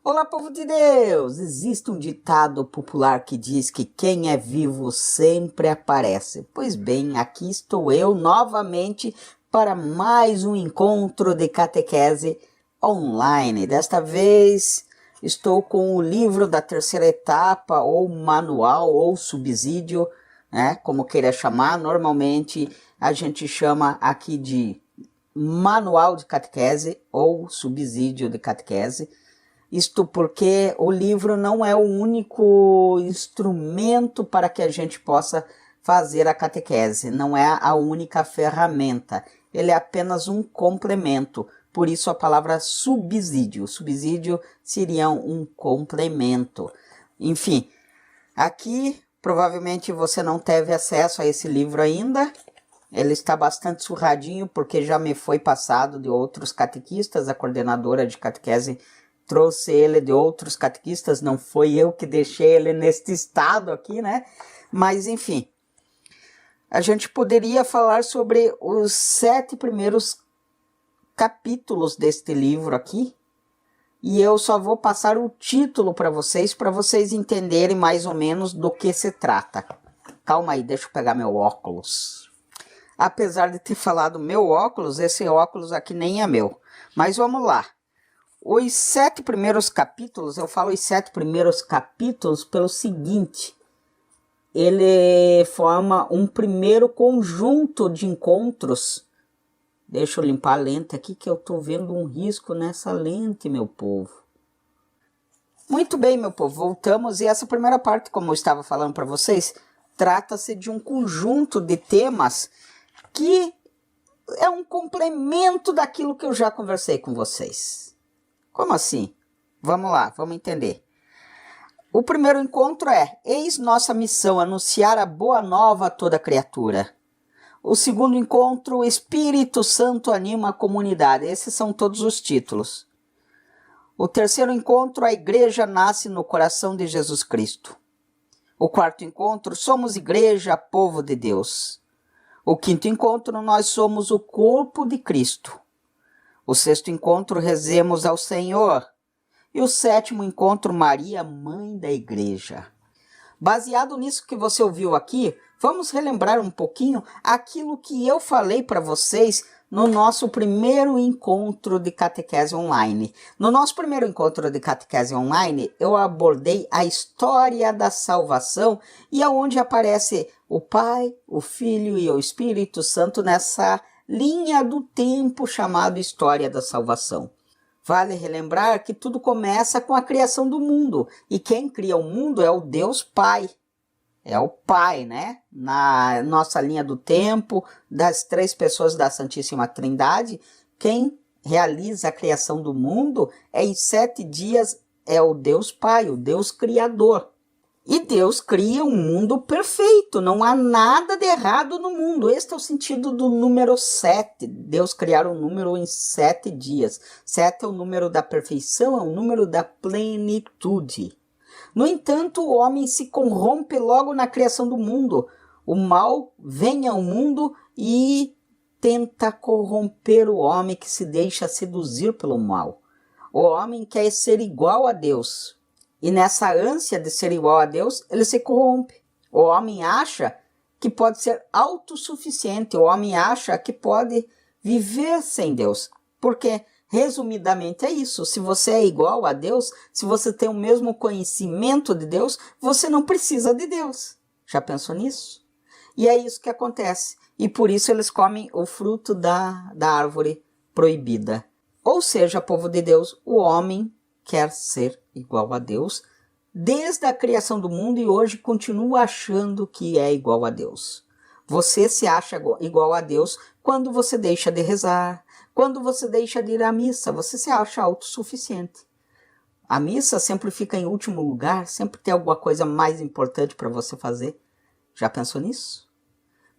Olá, povo de Deus! Existe um ditado popular que diz que quem é vivo sempre aparece. Pois bem, aqui estou eu novamente para mais um encontro de catequese online. Desta vez estou com o livro da terceira etapa, ou manual, ou subsídio, né? Como queira chamar. Normalmente a gente chama aqui de manual de catequese ou subsídio de catequese. Isto porque o livro não é o único instrumento para que a gente possa fazer a catequese, não é a única ferramenta, ele é apenas um complemento, por isso a palavra subsídio. Subsídio seria um complemento. Enfim, aqui provavelmente você não teve acesso a esse livro ainda, ele está bastante surradinho porque já me foi passado de outros catequistas, a coordenadora de catequese trouxe ele de outros catequistas, não foi eu que deixei ele neste estado aqui, né? Mas enfim, a gente poderia falar sobre os 7 primeiros capítulos deste livro aqui, e eu só vou passar o título para vocês entenderem mais ou menos do que se trata. Calma aí, deixa eu pegar meu óculos. Apesar de ter falado meu óculos, esse óculos aqui nem é meu. Mas vamos lá. Os 7 primeiros capítulos, eu falo os 7 primeiros capítulos pelo seguinte. Ele forma um primeiro conjunto de encontros. Deixa eu limpar a lente aqui que eu tô vendo um risco nessa lente, meu povo. Muito bem, meu povo, voltamos. E essa primeira parte, como eu estava falando para vocês, trata-se de um conjunto de temas que é um complemento daquilo que eu já conversei com vocês. Como assim? Vamos lá, vamos entender. O primeiro encontro é: eis nossa missão, anunciar a boa nova a toda criatura. O segundo encontro: o Espírito Santo anima a comunidade. Esses são todos os títulos. O terceiro encontro: a igreja nasce no coração de Jesus Cristo. O quarto encontro: somos igreja, povo de Deus. O quinto encontro: nós somos o corpo de Cristo. O sexto encontro: rezemos ao Senhor. E o sétimo encontro: Maria, mãe da igreja. Baseado nisso que você ouviu aqui, vamos relembrar um pouquinho aquilo que eu falei para vocês no nosso primeiro encontro de catequese online. No nosso primeiro encontro de catequese online, eu abordei a história da salvação e aonde aparece o Pai, o Filho e o Espírito Santo nessa linha do tempo chamado história da salvação. Vale relembrar que tudo começa com a criação do mundo, e quem cria o mundo é o Deus Pai. É o Pai, né? Na nossa linha do tempo, das 3 pessoas da Santíssima Trindade, quem realiza a criação do mundo em 7 dias é o Deus Pai, o Deus Criador. E Deus cria um mundo perfeito, não há nada de errado no mundo. Este é o sentido do número 7. Deus criar um número em 7 dias. 7 é o número da perfeição, é o número da plenitude. No entanto, o homem se corrompe logo na criação do mundo. O mal vem ao mundo e tenta corromper o homem que se deixa seduzir pelo mal. O homem quer ser igual a Deus. E nessa ânsia de ser igual a Deus, ele se corrompe. O homem acha que pode ser autossuficiente. O homem acha que pode viver sem Deus. Porque, resumidamente, é isso. Se você é igual a Deus, se você tem o mesmo conhecimento de Deus, você não precisa de Deus. Já pensou nisso? E é isso que acontece. E por isso eles comem o fruto da árvore proibida. Ou seja, povo de Deus, o homem quer ser igual a Deus desde a criação do mundo e hoje continua achando que é igual a Deus. Você se acha igual a Deus quando você deixa de rezar, quando você deixa de ir à missa, você se acha autossuficiente. A missa sempre fica em último lugar, sempre tem alguma coisa mais importante para você fazer. Já pensou nisso?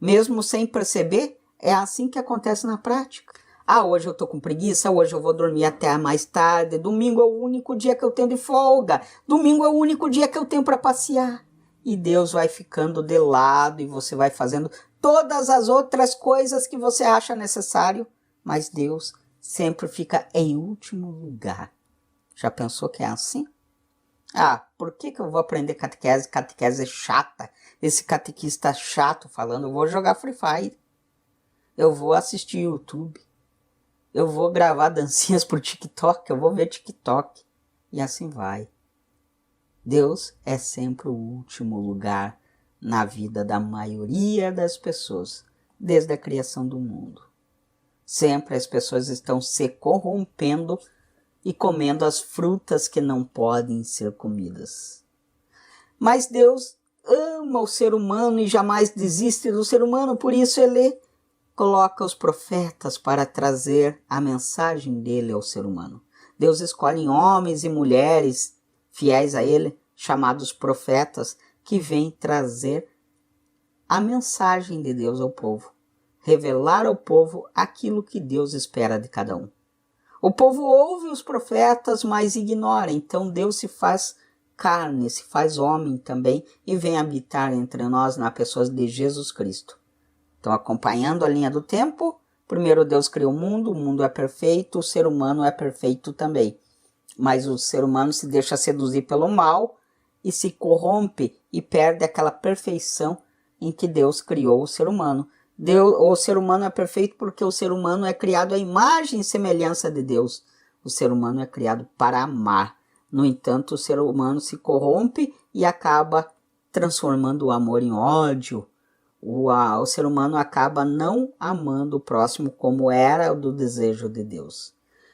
Mesmo sem perceber, é assim que acontece na prática. Ah, hoje eu tô com preguiça, hoje eu vou dormir até mais tarde, domingo é o único dia que eu tenho de folga, domingo é o único dia que eu tenho para passear. E Deus vai ficando de lado e você vai fazendo todas as outras coisas que você acha necessário, mas Deus sempre fica em último lugar. Já pensou que é assim? Ah, por que eu vou aprender catequese? Catequese é chata. Esse catequista chato falando, eu vou jogar Free Fire. Eu vou assistir YouTube. Eu vou gravar dancinhas por TikTok. Eu vou ver TikTok. E assim vai. Deus é sempre o último lugar na vida da maioria das pessoas, desde a criação do mundo. Sempre as pessoas estão se corrompendo e comendo as frutas que não podem ser comidas. Mas Deus ama o ser humano e jamais desiste do ser humano, por isso Ele coloca os profetas para trazer a mensagem dele ao ser humano. Deus escolhe homens e mulheres fiéis a Ele, chamados profetas, que vêm trazer a mensagem de Deus ao povo, revelar ao povo aquilo que Deus espera de cada um. O povo ouve os profetas, mas ignora, então Deus se faz carne, se faz homem também e vem habitar entre nós na pessoa de Jesus Cristo. Então, acompanhando a linha do tempo, primeiro Deus criou o mundo é perfeito, o ser humano é perfeito também. Mas o ser humano se deixa seduzir pelo mal e se corrompe e perde aquela perfeição em que Deus criou o ser humano. O ser humano é perfeito porque o ser humano é criado à imagem e semelhança de Deus. O ser humano é criado para amar. No entanto, o ser humano se corrompe e acaba transformando o amor em ódio. O ser humano acaba não amando o próximo como era o do desejo de Deus.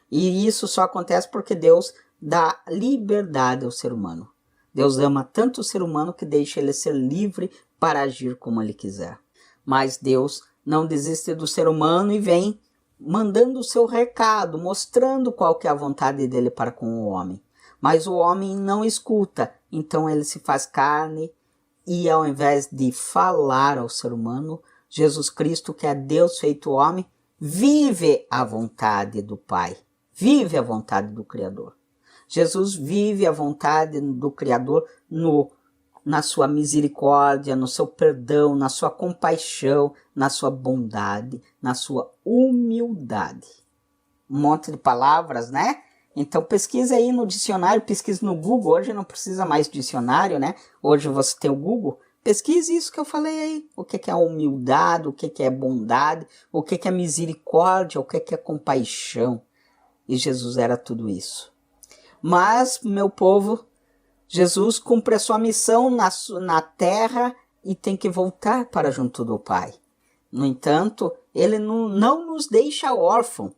E isso só acontece porque Deus dá liberdade ao ser humano. Deus ama tanto o ser humano que deixa ele ser livre para agir como ele quiser. Mas Deus não desiste do ser humano e vem mandando o seu recado, mostrando qual que é a vontade dele para com o homem. Mas o homem não escuta, então ele se faz carne e ao invés de falar ao ser humano, Jesus Cristo, que é Deus feito homem, vive a vontade do Pai, vive a vontade do Criador. Jesus vive a vontade do Criador na sua misericórdia, no seu perdão, na sua compaixão, na sua bondade, na sua humildade. Um monte de palavras, né? Então pesquisa aí no dicionário, pesquisa no Google. Hoje não precisa mais de dicionário, né? Hoje você tem o Google. Pesquise isso que eu falei aí. O que é humildade, o que é bondade, o que é misericórdia, o que é compaixão. E Jesus era tudo isso. Mas, meu povo, Jesus cumpre a sua missão na terra e tem que voltar para junto do Pai. No entanto, Ele não nos deixa órfãos.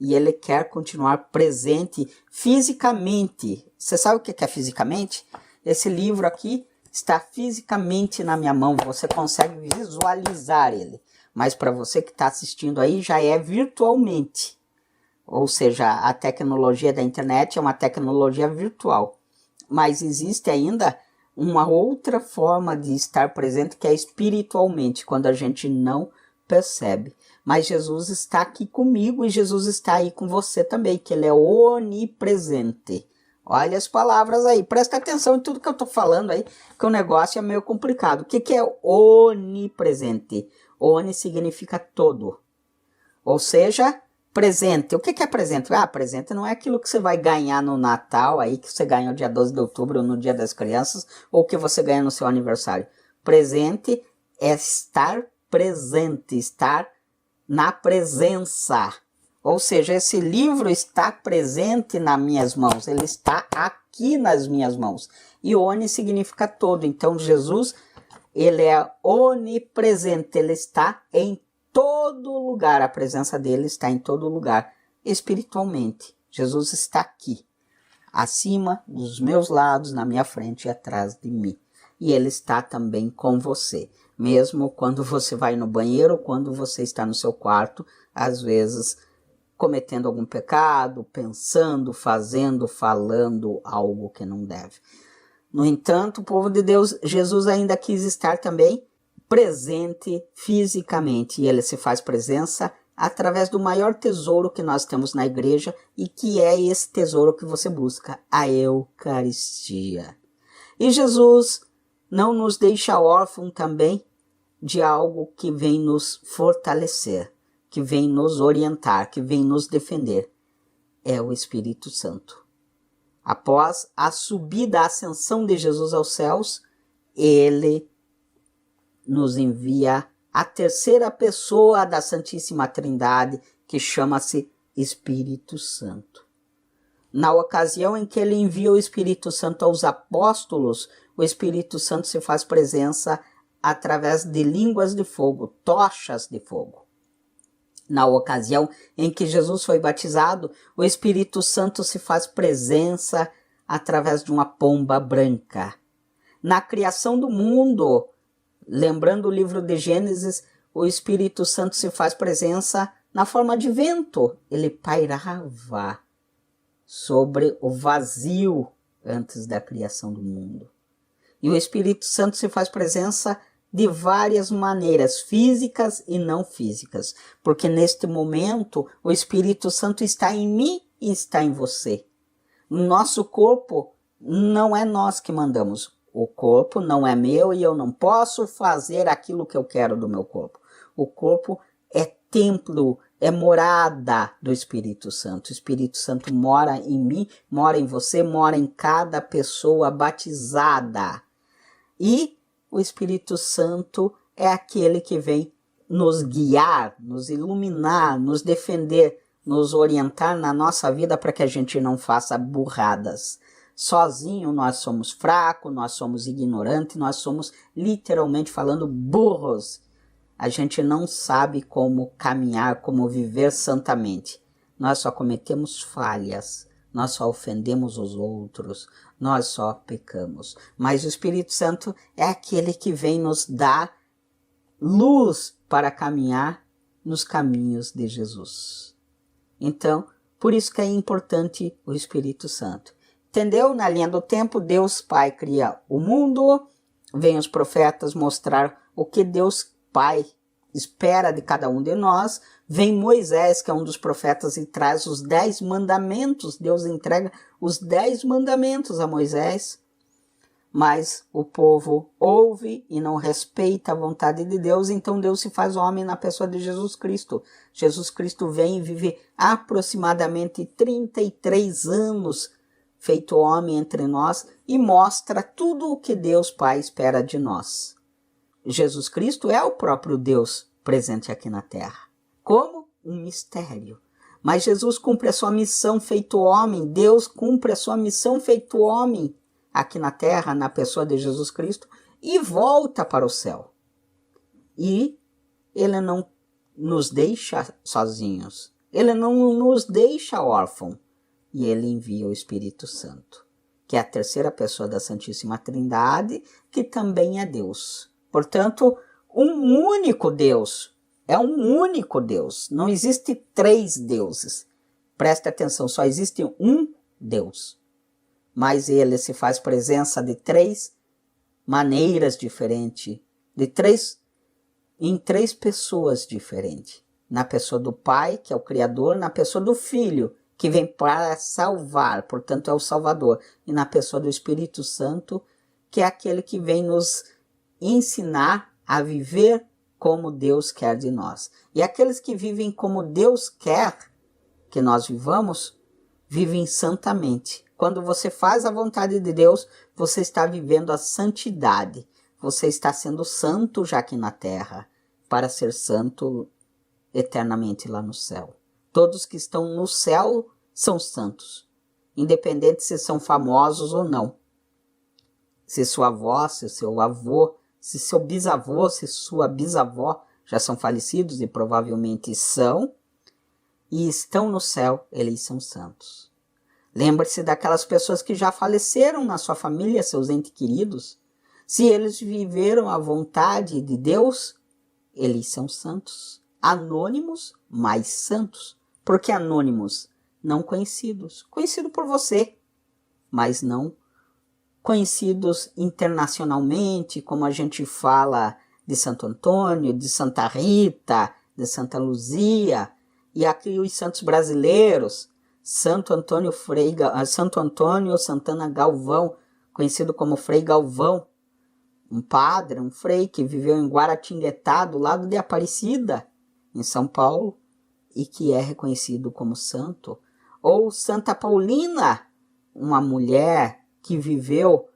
E Ele quer continuar presente fisicamente. Você sabe o que é fisicamente? Esse livro aqui está fisicamente na minha mão. Você consegue visualizar ele. Mas para você que está assistindo aí, já é virtualmente. Ou seja, a tecnologia da internet é uma tecnologia virtual. Mas existe ainda uma outra forma de estar presente, que é espiritualmente, quando a gente não percebe. Mas Jesus está aqui comigo e Jesus está aí com você também, que Ele é onipresente. Olha as palavras aí, presta atenção em tudo que eu estou falando aí, que o negócio é meio complicado. O que é onipresente? Oni significa todo. Ou seja, presente. O que é presente? Ah, presente não é aquilo que você vai ganhar no Natal, aí que você ganha no dia 12 de outubro, ou no Dia das Crianças, ou que você ganha no seu aniversário. Presente é estar presente, estar na presença. Ou seja, esse livro está presente nas minhas mãos, ele está aqui nas minhas mãos. E oni significa todo, então Jesus, ele é onipresente, ele está em todo lugar, a presença dele está em todo lugar, espiritualmente. Jesus está aqui, acima dos meus lados, na minha frente e atrás de mim. E ele está também com você. Mesmo quando você vai no banheiro, ou quando você está no seu quarto, às vezes cometendo algum pecado, pensando, fazendo, falando algo que não deve. No entanto, o povo de Deus, Jesus ainda quis estar também presente fisicamente. E ele se faz presença através do maior tesouro que nós temos na igreja e que é esse tesouro que você busca, a Eucaristia. E Jesus não nos deixa órfãos também de algo que vem nos fortalecer, que vem nos orientar, que vem nos defender. É o Espírito Santo. Após a subida, a ascensão de Jesus aos céus, ele nos envia a terceira pessoa da Santíssima Trindade, que chama-se Espírito Santo. Na ocasião em que ele envia o Espírito Santo aos apóstolos, o Espírito Santo se faz presença através de línguas de fogo, tochas de fogo. Na ocasião em que Jesus foi batizado, o Espírito Santo se faz presença através de uma pomba branca. Na criação do mundo, lembrando o livro de Gênesis, o Espírito Santo se faz presença na forma de vento. Ele pairava sobre o vazio antes da criação do mundo. E o Espírito Santo se faz presença de várias maneiras, físicas e não físicas, porque neste momento o Espírito Santo está em mim e está em você. No nosso corpo não é nós que mandamos, o corpo não é meu e eu não posso fazer aquilo que eu quero do meu corpo. O corpo é templo, é morada do Espírito Santo. O Espírito Santo mora em mim, mora em você, mora em cada pessoa batizada. E o Espírito Santo é aquele que vem nos guiar, nos iluminar, nos defender, nos orientar na nossa vida para que a gente não faça burradas. Sozinho nós somos fracos, nós somos ignorantes, nós somos, literalmente falando, burros. A gente não sabe como caminhar, como viver santamente. Nós só cometemos falhas, nós só ofendemos os outros, nós só pecamos. Mas o Espírito Santo é aquele que vem nos dar luz para caminhar nos caminhos de Jesus. Então, por isso que é importante o Espírito Santo. Entendeu? Na linha do tempo, Deus Pai cria o mundo, vem os profetas mostrar o que Deus Pai espera de cada um de nós, vem Moisés, que é um dos profetas, e traz os 10 mandamentos, Deus entrega os 10 mandamentos a Moisés, mas o povo ouve e não respeita a vontade de Deus, então Deus se faz homem na pessoa de Jesus Cristo. Jesus Cristo vem e vive aproximadamente 33 anos feito homem entre nós e mostra tudo o que Deus Pai espera de nós. Jesus Cristo é o próprio Deus presente aqui na terra, como um mistério. Mas Jesus cumpre a sua missão feito homem, Deus cumpre a sua missão feito homem aqui na terra, na pessoa de Jesus Cristo, e volta para o céu. E ele não nos deixa sozinhos, ele não nos deixa órfãos, e ele envia o Espírito Santo, que é a terceira pessoa da Santíssima Trindade, que também é Deus. Portanto, um único Deus, é um único Deus, não existe 3 deuses. Preste atenção, só existe um Deus. Mas ele se faz presença de 3 maneiras diferentes, em 3 pessoas diferentes. Na pessoa do Pai, que é o Criador, na pessoa do Filho, que vem para salvar, portanto é o Salvador, e na pessoa do Espírito Santo, que é aquele que vem nos ensinar a viver como Deus quer de nós. E aqueles que vivem como Deus quer que nós vivamos, vivem santamente. Quando você faz a vontade de Deus, você está vivendo a santidade. Você está sendo santo já aqui na terra, para ser santo eternamente lá no céu. Todos que estão no céu são santos, independente se são famosos ou não. Se sua avó, se seu avô, se seu bisavô, se sua bisavó já são falecidos, e provavelmente são, e estão no céu, eles são santos. Lembre-se daquelas pessoas que já faleceram na sua família, seus entes queridos. Se eles viveram a vontade de Deus, eles são santos. Anônimos, mas santos. Por que anônimos? Não conhecidos. Conhecido por você, mas não conhecidos internacionalmente, como a gente fala de Santo Antônio, de Santa Rita, de Santa Luzia, e aqui os santos brasileiros, Santo Antônio Santana Galvão, conhecido como Frei Galvão, um padre, um frei que viveu em Guaratinguetá, do lado de Aparecida, em São Paulo, e que é reconhecido como santo. Ou Santa Paulina, uma mulher que viveu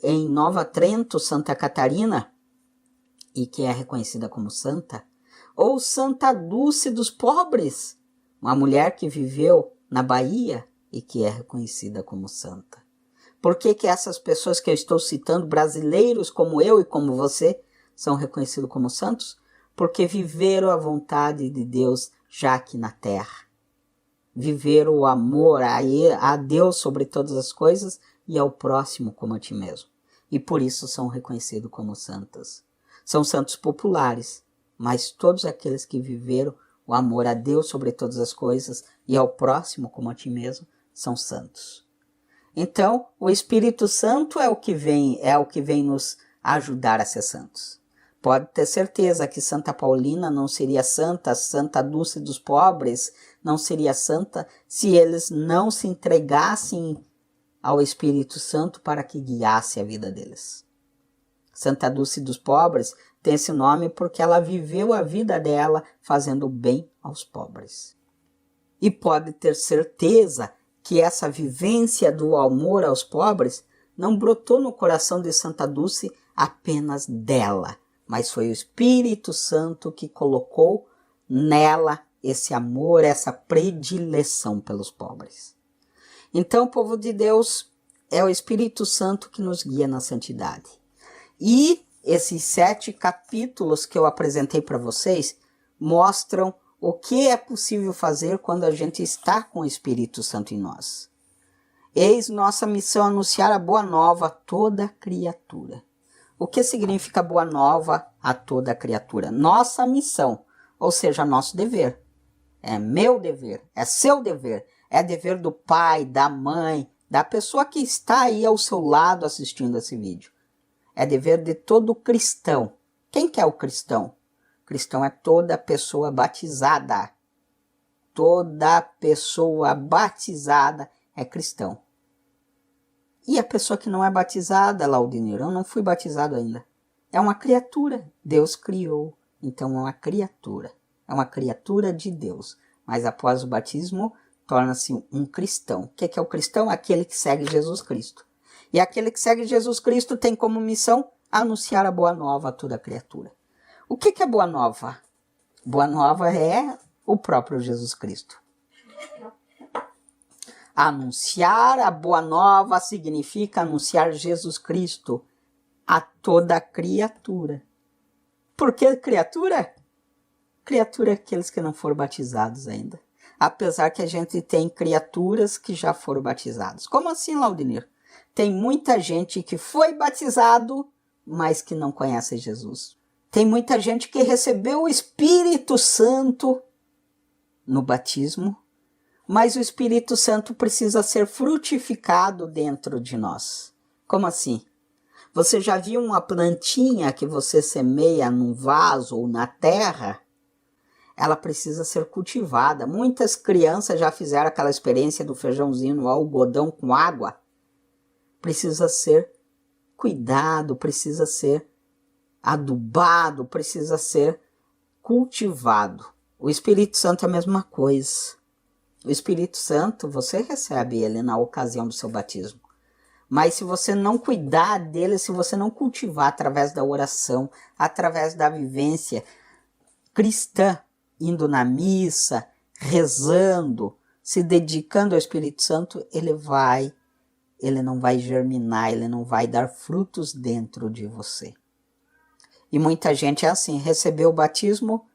em Nova Trento, Santa Catarina, e que é reconhecida como santa, ou Santa Dulce dos Pobres, uma mulher que viveu na Bahia e que é reconhecida como santa. Por que que essas pessoas que eu estou citando, brasileiros como eu e como você, são reconhecidos como santos? Porque viveram a vontade de Deus já aqui na terra. Viveram o amor a Deus sobre todas as coisas e ao próximo como a ti mesmo. E por isso são reconhecidos como santas. São santos populares, mas todos aqueles que viveram o amor a Deus sobre todas as coisas e ao próximo como a ti mesmo são santos. Então, o Espírito Santo é o que vem nos ajudar a ser santos. Pode ter certeza que Santa Paulina não seria santa, Santa Dulce dos Pobres não seria santa se eles não se entregassem ao Espírito Santo para que guiasse a vida deles. Santa Dulce dos Pobres tem esse nome porque ela viveu a vida dela fazendo bem aos pobres. E pode ter certeza que essa vivência do amor aos pobres não brotou no coração de Santa Dulce apenas dela, mas foi o Espírito Santo que colocou nela esse amor, essa predileção pelos pobres. Então, povo de Deus, é o Espírito Santo que nos guia na santidade. E esses 7 capítulos que eu apresentei para vocês mostram o que é possível fazer quando a gente está com o Espírito Santo em nós. Eis nossa missão anunciar a boa nova a toda criatura. O que significa boa nova a toda criatura? Nossa missão, ou seja, nosso dever. É meu dever, é seu dever, é dever do pai, da mãe, da pessoa que está aí ao seu lado assistindo esse vídeo. É dever de todo cristão. Quem que é o cristão? Cristão é toda pessoa batizada. Toda pessoa batizada é cristão. E a pessoa que não é batizada, Laudinir, eu não fui batizado ainda. É uma criatura. Deus criou. Então é uma criatura. É uma criatura de Deus. Mas após o batismo, torna-se um cristão. O que é o cristão? Aquele que segue Jesus Cristo. E aquele que segue Jesus Cristo tem como missão anunciar a boa nova a toda criatura. O que é boa nova? Boa nova é o próprio Jesus Cristo. Anunciar a boa nova significa anunciar Jesus Cristo a toda criatura. Por que criatura? Criatura é aqueles que não foram batizados ainda. Apesar que a gente tem criaturas que já foram batizadas. Como assim, Laudinir? Tem muita gente que foi batizado, mas que não conhece Jesus. Tem muita gente que recebeu o Espírito Santo no batismo, mas o Espírito Santo precisa ser frutificado dentro de nós. Como assim? Você já viu uma plantinha que você semeia num vaso ou na terra? Ela precisa ser cultivada. Muitas crianças já fizeram aquela experiência do feijãozinho no algodão com água. Precisa ser cuidado, precisa ser adubado, precisa ser cultivado. O Espírito Santo é a mesma coisa. O Espírito Santo, você recebe ele na ocasião do seu batismo. Mas se você não cuidar dele, se você não cultivar através da oração, através da vivência cristã, indo na missa, rezando, se dedicando ao Espírito Santo, ele não vai germinar, ele não vai dar frutos dentro de você. E muita gente é assim, recebeu o batismo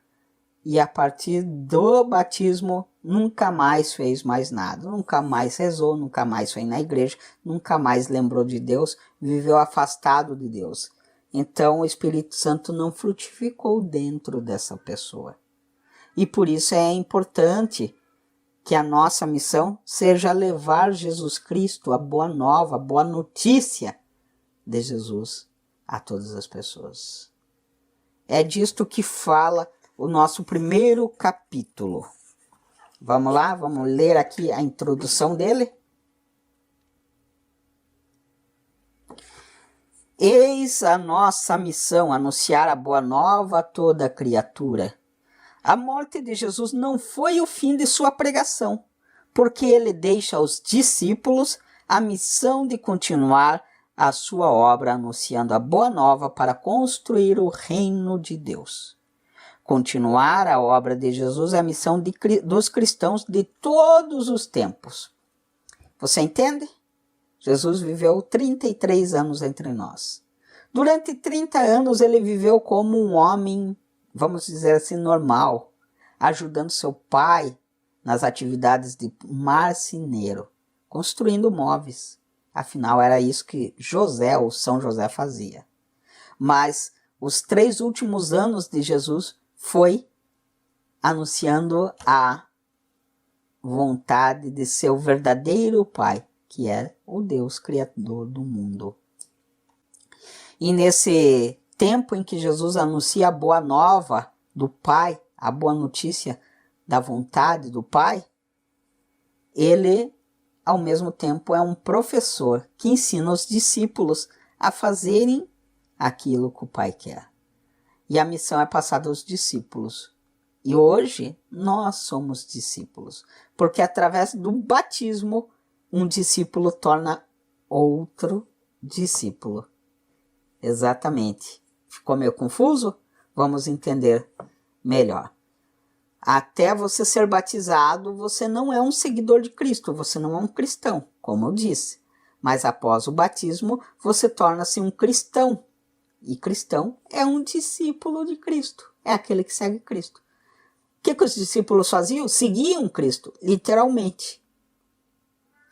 e a partir do batismo nunca mais fez mais nada, nunca mais rezou, nunca mais foi na igreja, nunca mais lembrou de Deus, viveu afastado de Deus. Então o Espírito Santo não frutificou dentro dessa pessoa. E por isso é importante que a nossa missão seja levar Jesus Cristo, a boa nova, a boa notícia de Jesus a todas as pessoas. É disto que fala o nosso primeiro capítulo. Vamos lá, vamos ler aqui a introdução dele. Eis a nossa missão, anunciar a boa nova a toda criatura. A morte de Jesus não foi o fim de sua pregação, porque ele deixa aos discípulos a missão de continuar a sua obra anunciando a boa nova para construir o reino de Deus. Continuar a obra de Jesus é a missão dos cristãos de todos os tempos. Você entende? Jesus viveu 33 anos entre nós. Durante 30 anos ele viveu como um homem, vamos dizer assim, normal, ajudando seu pai nas atividades de marceneiro, construindo móveis. Afinal, era isso que José, ou São José, fazia. Mas os 3 últimos anos de Jesus foi anunciando a vontade de seu verdadeiro pai, que é o Deus Criador do mundo. E nesse tempo em que Jesus anuncia a boa nova do Pai, a boa notícia da vontade do Pai, ele, ao mesmo tempo, é um professor que ensina os discípulos a fazerem aquilo que o Pai quer. E a missão é passada aos discípulos. E hoje, nós somos discípulos, porque através do batismo, um discípulo torna outro discípulo. Exatamente. Ficou meio confuso? Vamos entender melhor. Até você ser batizado, você não é um seguidor de Cristo, você não é um cristão, como eu disse. Mas após o batismo, você torna-se um cristão. E cristão é um discípulo de Cristo, é aquele que segue Cristo. O que os discípulos faziam? Seguiam Cristo, literalmente.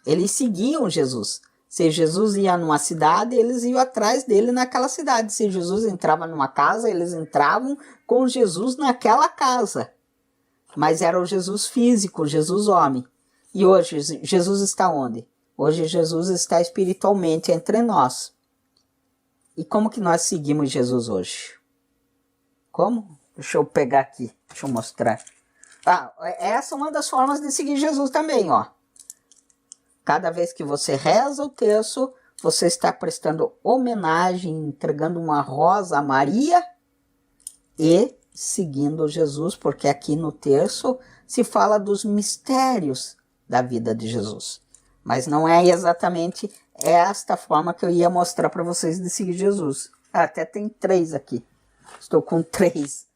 Eles seguiam Jesus. Se Jesus ia numa cidade, eles iam atrás dele naquela cidade. Se Jesus entrava numa casa, eles entravam com Jesus naquela casa. Mas era o Jesus físico, o Jesus homem. E hoje, Jesus está onde? Hoje Jesus está espiritualmente entre nós. E como que nós seguimos Jesus hoje? Como? Deixa eu pegar aqui, deixa eu mostrar. Essa é uma das formas de seguir Jesus também, ó. Cada vez que você reza o terço, você está prestando homenagem, entregando uma rosa a Maria e seguindo Jesus, porque aqui no terço se fala dos mistérios da vida de Jesus. Mas não é exatamente esta forma que eu ia mostrar para vocês de seguir Jesus. Até tem 3 aqui. Estou com 3.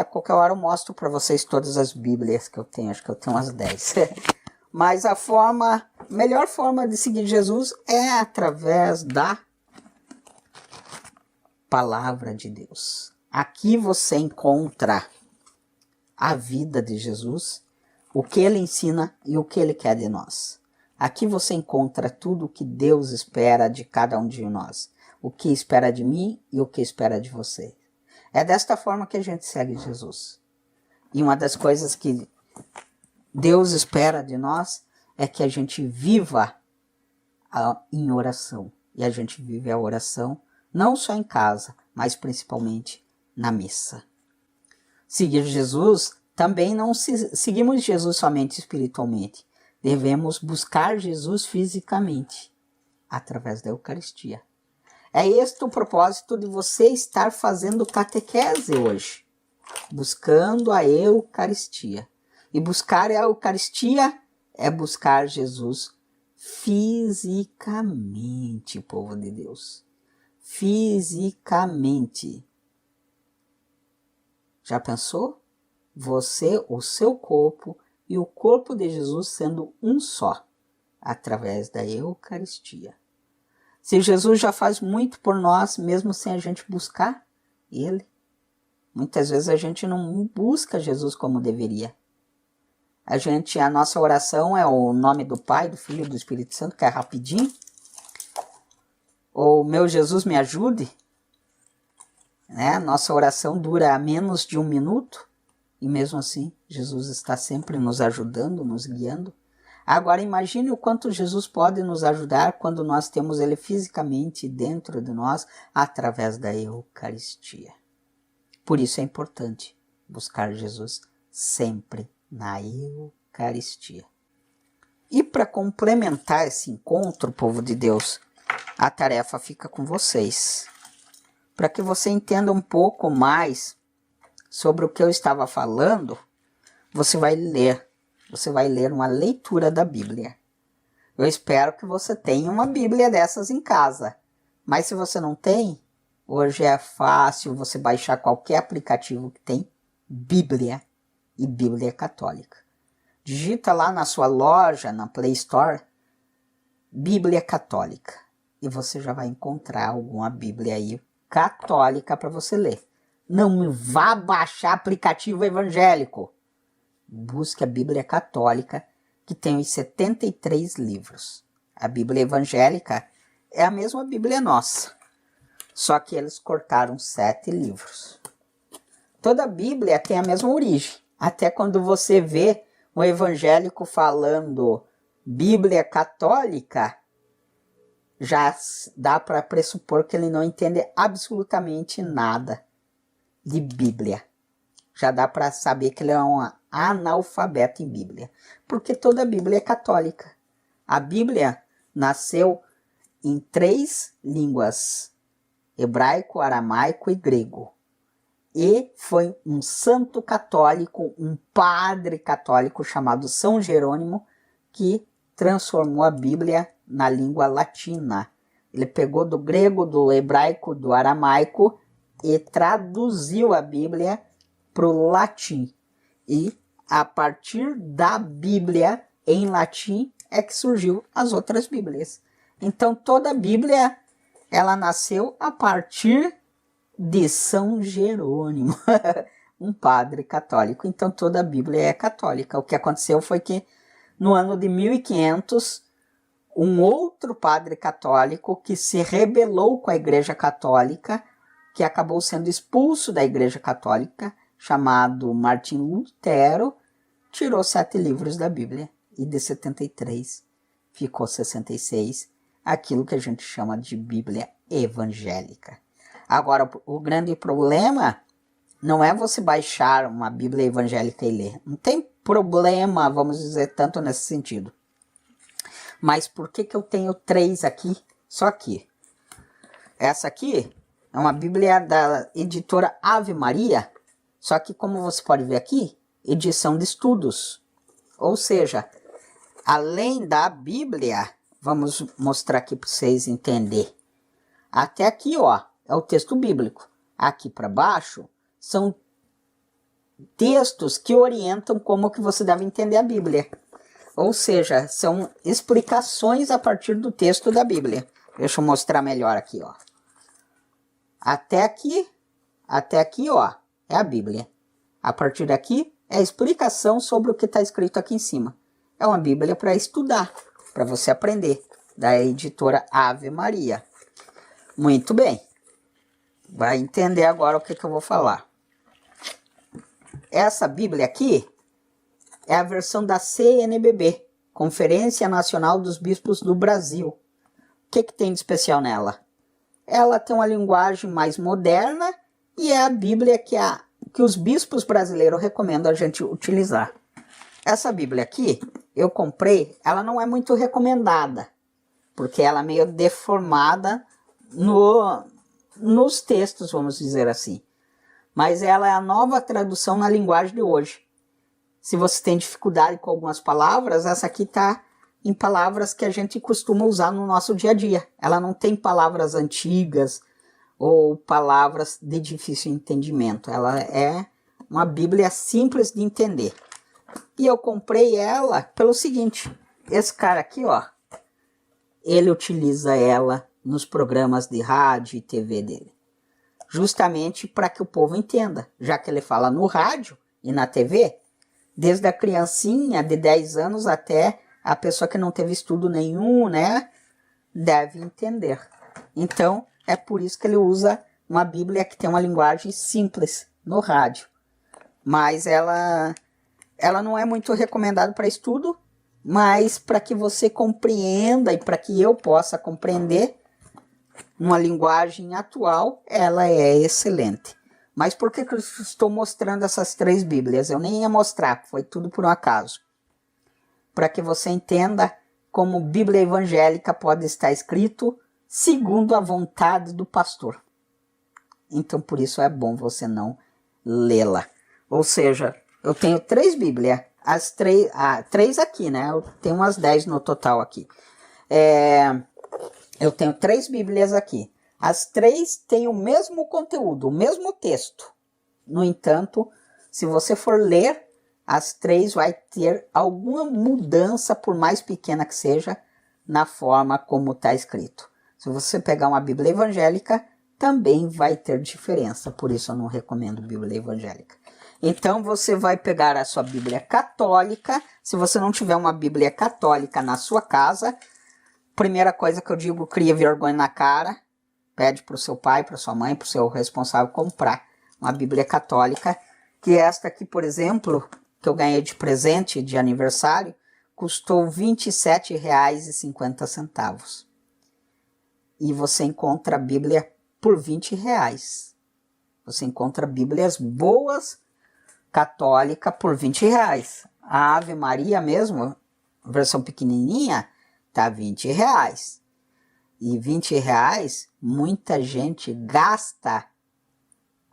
Qualquer hora eu mostro para vocês todas as Bíblias que eu tenho. Acho que eu tenho umas 10. Mas a melhor forma de seguir Jesus é através da palavra de Deus. Aqui você encontra a vida de Jesus, o que ele ensina e o que ele quer de nós. Aqui você encontra tudo o que Deus espera de cada um de nós. O que espera de mim e o que espera de você. É desta forma que a gente segue Jesus. E uma das coisas que Deus espera de nós é que a gente viva em oração. E a gente vive a oração não só em casa, mas principalmente na missa. Seguir Jesus, também não seguimos Jesus somente espiritualmente. Devemos buscar Jesus fisicamente, através da Eucaristia. É este o propósito de você estar fazendo catequese hoje. Buscando a Eucaristia. E buscar a Eucaristia é buscar Jesus fisicamente, povo de Deus. Fisicamente. Já pensou? Você, o seu corpo e o corpo de Jesus sendo um só, através da Eucaristia. Se Jesus já faz muito por nós, mesmo sem a gente buscar Ele, muitas vezes a gente não busca Jesus como deveria. A nossa oração é o nome do Pai, do Filho e do Espírito Santo, que é rapidinho. Ou meu Jesus me ajude. Nossa oração dura menos de 1 minuto. E mesmo assim, Jesus está sempre nos ajudando, nos guiando. Agora imagine o quanto Jesus pode nos ajudar quando nós temos Ele fisicamente dentro de nós, através da Eucaristia. Por isso é importante buscar Jesus sempre na Eucaristia. E para complementar esse encontro, povo de Deus, a tarefa fica com vocês. Para que você entenda um pouco mais sobre o que eu estava falando, você vai ler uma leitura da Bíblia. Eu espero que você tenha uma Bíblia dessas em casa. Mas se você não tem, hoje é fácil você baixar qualquer aplicativo que tem Bíblia e Bíblia católica. Digita lá na sua loja, na Play Store, Bíblia católica. E você já vai encontrar alguma Bíblia aí católica para você ler. Não vá baixar aplicativo evangélico. Busque a Bíblia católica, que tem os 73 livros. A Bíblia evangélica é a mesma Bíblia nossa, só que eles cortaram 7 livros. Toda a Bíblia tem a mesma origem. Até quando você vê um evangélico falando Bíblia católica, já dá para pressupor que ele não entende absolutamente nada de Bíblia. Já dá para saber que ele é um analfabeto em Bíblia. Porque toda a Bíblia é católica. A Bíblia nasceu em 3 línguas: hebraico, aramaico e grego. E foi um santo católico, um padre católico chamado São Jerônimo, que transformou a Bíblia na língua latina. Ele pegou do grego, do hebraico, do aramaico e traduziu a Bíblia para o latim. E a partir da Bíblia em latim é que surgiu as outras Bíblias. Então toda a Bíblia ela nasceu a partir de São Jerônimo, um padre católico. Então toda a Bíblia é católica. O que aconteceu foi que no ano de 1500, um outro padre católico que se rebelou com a Igreja Católica, que acabou sendo expulso da Igreja Católica, chamado Martinho Lutero, tirou 7 livros da Bíblia. E de 73 ficou 66, aquilo que a gente chama de Bíblia evangélica. Agora, o grande problema não é você baixar uma Bíblia evangélica e ler. Não tem problema, vamos dizer, tanto nesse sentido. Mas por que eu tenho 3 aqui? Só aqui. Essa aqui é uma Bíblia da editora Ave Maria, só que como você pode ver aqui, edição de estudos. Ou seja, além da Bíblia, vamos mostrar aqui para vocês entenderem. Até aqui, ó, é o texto bíblico. Aqui para baixo são textos que orientam como que você deve entender a Bíblia. Ou seja, são explicações a partir do texto da Bíblia. Deixa eu mostrar melhor aqui, ó. Até aqui, ó, é a Bíblia. A partir daqui é a explicação sobre o que está escrito aqui em cima. É uma Bíblia para estudar, para você aprender, da editora Ave Maria. Muito bem. Vai entender agora o que eu vou falar. Essa Bíblia aqui é a versão da CNBB, Conferência Nacional dos Bispos do Brasil. O que tem de especial nela? Ela tem uma linguagem mais moderna e é a Bíblia que os bispos brasileiros recomendam a gente utilizar. Essa Bíblia aqui, eu comprei, ela não é muito recomendada, porque ela é meio deformada nos textos, vamos dizer assim. Mas ela é a nova tradução na linguagem de hoje. Se você tem dificuldade com algumas palavras, essa aqui está em palavras que a gente costuma usar no nosso dia a dia. Ela não tem palavras antigas ou palavras de difícil entendimento. Ela é uma Bíblia simples de entender. E eu comprei ela pelo seguinte. Esse cara aqui, ó, ele utiliza ela nos programas de rádio e TV dele. Justamente para que o povo entenda. Já que ele fala no rádio e na TV, desde a criancinha de 10 anos até a pessoa que não teve estudo nenhum, né, deve entender. Então, é por isso que ele usa uma Bíblia que tem uma linguagem simples no rádio. Mas ela não é muito recomendada para estudo, mas para que você compreenda e para que eu possa compreender numa linguagem atual, ela é excelente. Mas por que eu estou mostrando essas 3 Bíblias? Eu nem ia mostrar, foi tudo por um acaso. Para que você entenda como Bíblia evangélica pode estar escrito segundo a vontade do pastor. Então por isso é bom você não lê-la. Ou seja, eu tenho 3 Bíblias. três aqui, né? Eu tenho umas 10 no total aqui. Eu tenho 3 Bíblias aqui. As 3 têm o mesmo conteúdo, o mesmo texto. No entanto, se você for ler, as 3 vai ter alguma mudança, por mais pequena que seja, na forma como está escrito. Se você pegar uma Bíblia evangélica, também vai ter diferença. Por isso eu não recomendo Bíblia evangélica. Então você vai pegar a sua Bíblia católica. Se você não tiver uma Bíblia católica na sua casa, primeira coisa que eu digo, cria vergonha na cara. Pede para o seu pai, para sua mãe, para o seu responsável comprar uma Bíblia católica. Que esta aqui, por exemplo, que eu ganhei de presente de aniversário, custou R$ 27,50. E você encontra a Bíblia por R$ 20. Você encontra Bíblias boas, católica, por R$ 20. A Ave Maria mesmo, versão pequenininha, tá R$ 20. E R$ 20, muita gente gasta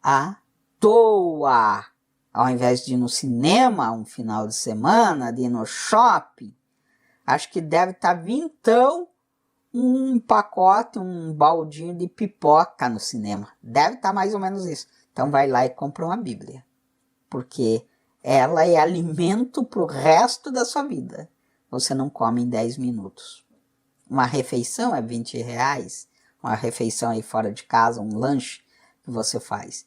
à toa. Ao invés de ir no cinema um final de semana, de ir no shopping, acho que deve estar vintão um pacote, um baldinho de pipoca no cinema. Deve estar mais ou menos isso. Então vai lá e compra uma Bíblia. Porque ela é alimento para o resto da sua vida. Você não come em 10 minutos. Uma refeição é R$ 20. Uma refeição aí fora de casa, um lanche que você faz.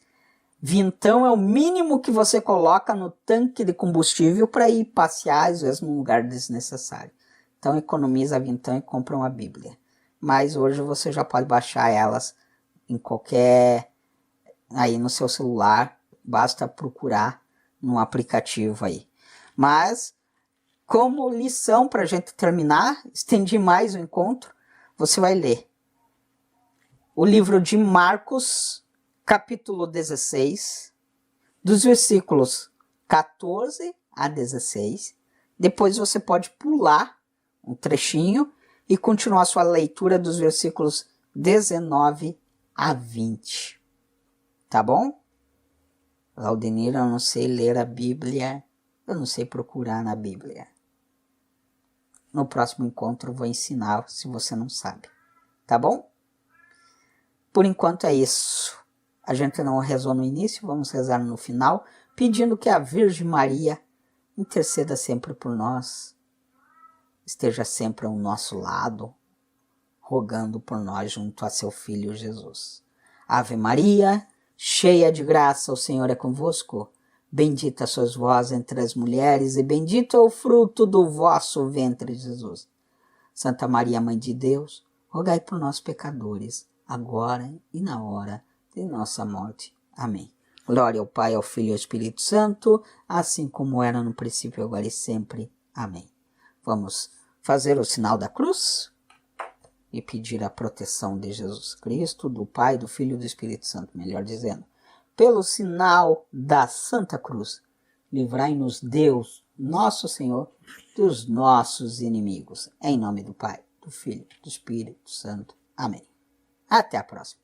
Vintão é o mínimo que você coloca no tanque de combustível para ir passear, às vezes, num lugar desnecessário. Então, economiza vintão e compra uma Bíblia. Mas hoje você já pode baixar elas em qualquer... aí no seu celular. Basta procurar no aplicativo aí. Mas, como lição para a gente terminar, estendi mais o encontro, você vai ler o livro de Marcos, capítulo 16, dos versículos 14 a 16. Depois você pode pular um trechinho e continuar sua leitura dos versículos 19 a 20. Tá bom? Laudenir, eu não sei ler a Bíblia, eu não sei procurar na Bíblia. No próximo encontro eu vou ensinar se você não sabe. Tá bom? Por enquanto é isso. A gente não rezou no início, vamos rezar no final, pedindo que a Virgem Maria interceda sempre por nós, esteja sempre ao nosso lado, rogando por nós junto a seu Filho Jesus. Ave Maria, cheia de graça, o Senhor é convosco. Bendita sois vós entre as mulheres, e bendito é o fruto do vosso ventre, Jesus. Santa Maria, Mãe de Deus, rogai por nós, pecadores, agora e na hora de nossa morte. Amém. Glória ao Pai, ao Filho e ao Espírito Santo, assim como era no princípio, agora e sempre. Amém. Vamos fazer o sinal da cruz e pedir a proteção de Jesus Cristo, do Pai, do Filho e do Espírito Santo, melhor dizendo. Pelo sinal da Santa Cruz, livrai-nos Deus, nosso Senhor, dos nossos inimigos. Em nome do Pai, do Filho e do Espírito Santo. Amém. Até a próxima.